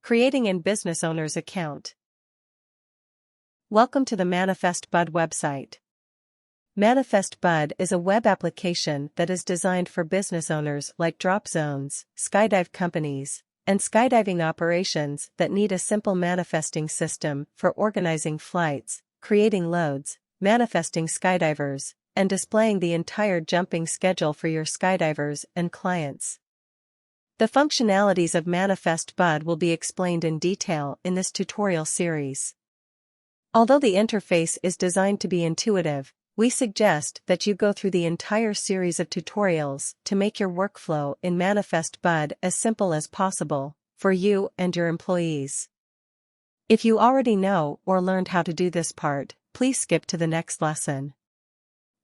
Creating a business owner's account. Welcome to the ManifestBud website. ManifestBud is a web application that is designed for business owners like drop zones, skydive companies, and skydiving operations that need a simple manifesting system for organizing flights, creating loads, manifesting skydivers, and displaying the entire jumping schedule for your skydivers and clients. The functionalities of ManifestBud will be explained in detail in this tutorial series. Although the interface is designed to be intuitive, we suggest that you go through the entire series of tutorials to make your workflow in ManifestBud as simple as possible for you and your employees. If you already know or learned how to do this part, please skip to the next lesson.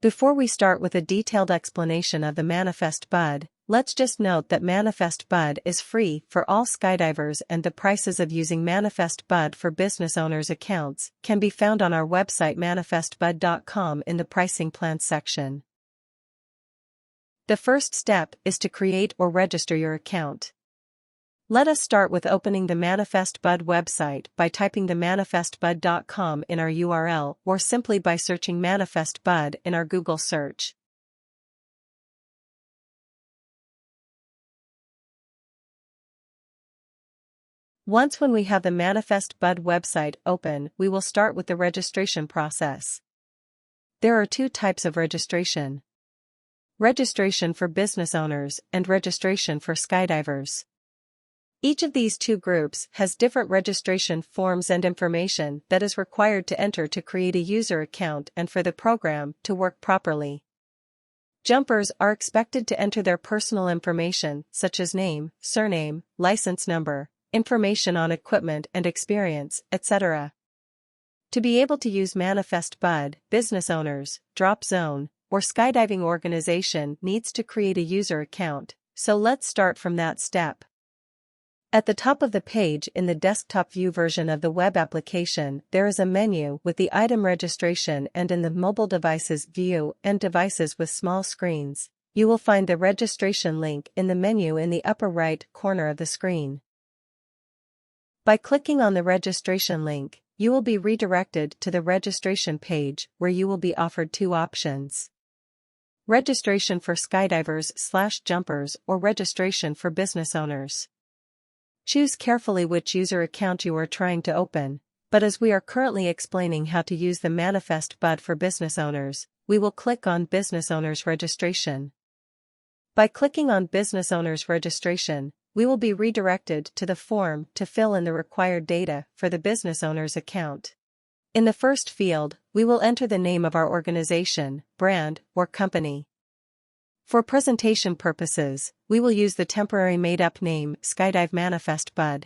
Before we start with a detailed explanation of the ManifestBud, let's just note that ManifestBud is free for all skydivers and the prices of using ManifestBud for business owners' accounts can be found on our website manifestbud.com in the pricing plans section. The first step is to create or register your account. Let us start with opening the ManifestBud website by typing the manifestbud.com in our URL or simply by searching ManifestBud in our Google search. When we have the ManifestBud website open, we will start with the registration process. There are two types of registration: registration for business owners and registration for skydivers. Each of these two groups has different registration forms and information that is required to enter to create a user account and for the program to work properly. Jumpers are expected to enter their personal information such as name, surname, license number, information on equipment and experience, etc. To be able to use ManifestBud, business owners, drop zone, or skydiving organization needs to create a user account, so let's start from that step. At the top of the page in the desktop view version of the web application, there is a menu with the item registration, and in the mobile devices view and devices with small screens, you will find the registration link in the menu in the upper right corner of the screen. By clicking on the registration link, you will be redirected to the registration page where you will be offered two options: registration for skydivers/jumpers or registration for business owners. Choose carefully which user account you are trying to open, but as we are currently explaining how to use the ManifestBud for business owners, we will click on Business Owners Registration. By clicking on Business Owners Registration, we will be redirected to the form to fill in the required data for the business owner's account. In the first field, we will enter the name of our organization, brand, or company. For presentation purposes, we will use the temporary made-up name Skydive ManifestBud.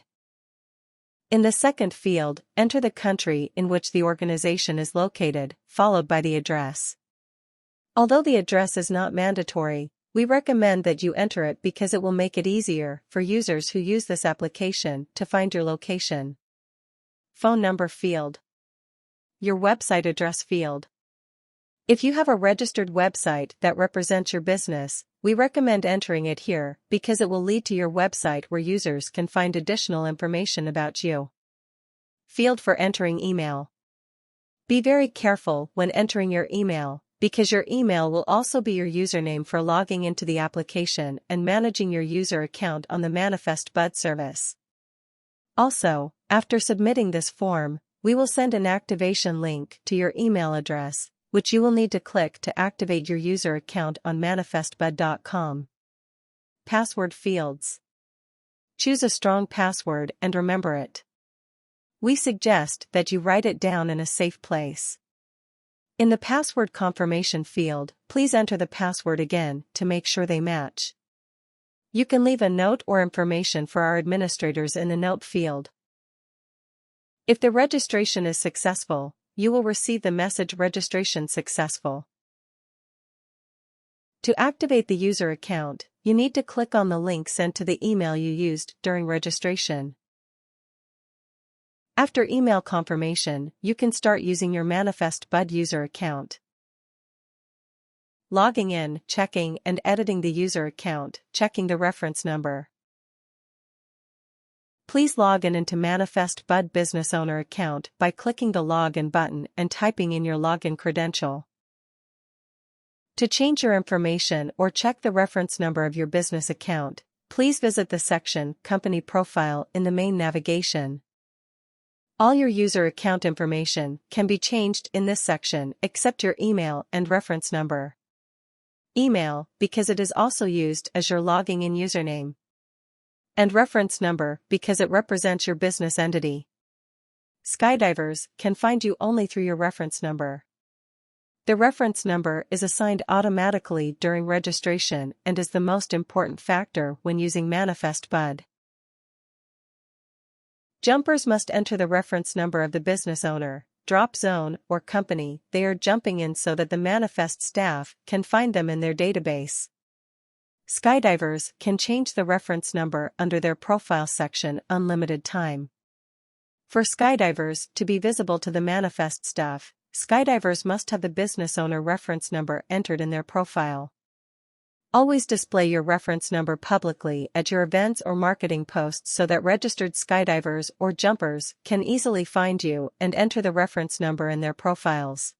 In the second field, enter the country in which the organization is located, followed by the address. Although the address is not mandatory, we recommend that you enter it because it will make it easier for users who use this application to find your location. Phone number field. Your website address field. If you have a registered website that represents your business, we recommend entering it here because it will lead to your website where users can find additional information about you. Field for entering email. Be very careful when entering your email, because your email will also be your username for logging into the application and managing your user account on the ManifestBud service. Also, after submitting this form, we will send an activation link to your email address, which you will need to click to activate your user account on manifestbud.com. Password fields. Choose a strong password and remember it. We suggest that you write it down in a safe place. In the password confirmation field, please enter the password again to make sure they match. You can leave a note or information for our administrators in the note field. If the registration is successful, you will receive the message "Registration successful." To activate the user account, you need to click on the link sent to the email you used during registration. After email confirmation, you can start using your ManifestBud user account. logging in, checking and editing the user account, checking the reference number. Please log in into ManifestBud business owner account by clicking the Login button and typing in your login credential. To change your information or check the reference number of your business account, please visit the section Company Profile in the main navigation. All your user account information can be changed in this section except your email and reference number. Email, because it is also used as your logging in username. And reference number, because it represents your business entity. Skydivers can find you only through your reference number. The reference number is assigned automatically during registration and is the most important factor when using ManifestBud. Jumpers must enter the reference number of the business owner, drop zone, or company they are jumping in so that the Manifest staff can find them in their database. Skydivers can change the reference number under their profile section unlimited time. For skydivers to be visible to the Manifest staff, skydivers must have the business owner reference number entered in their profile. Always display your reference number publicly at your events or marketing posts so that registered skydivers or jumpers can easily find you and enter the reference number in their profiles.